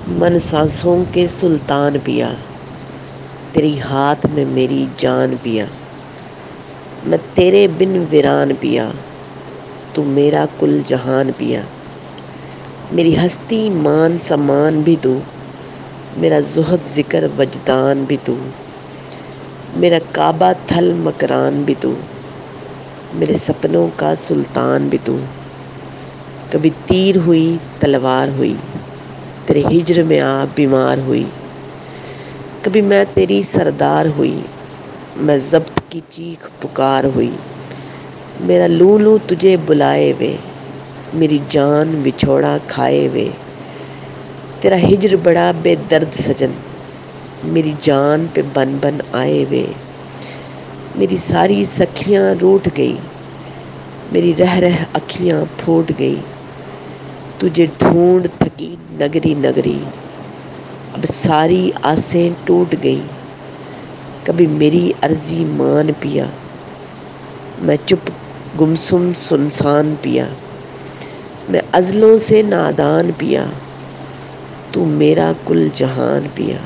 من سانسوں کے سلطان پیا، تیری ہاتھ میں میری جان پیا، میں تیرے بن ویران پیا، تو میرا کل جہان پیا، میری ہستی مان سمان بھی تو، میرا زہد ذکر وجدان بھی تو، میرا کعبہ تھل مکران بھی تو، میرے سپنوں کا سلطان بھی تو، کبھی تیر ہوئی تلوار ہوئی، تیرے ہجر میں آ بیمار ہوئی، کبھی میں تیری سردار ہوئی، میں ضبط کی چیخ پکار ہوئی، میرا لوں لوں تجھے بلائے وے، میری جان بچھوڑا کھائے وے، تیرا ہجر بڑا بے درد سجن، میری جان پہ بن بن آئے وے، میری ساری سکھیاں روٹھ گئی، میری رہ رہ اکھیاں پھوٹ گئی، تجھے ڈھونڈ تھکی نگری نگری، اب ساری آسیں ٹوٹ گئیں، کبھی میری عرضی مان پیا، میں چپ گمسم سنسان پیا، میں عزلوں سے نادان پیا، تو میرا کل جہان پیا۔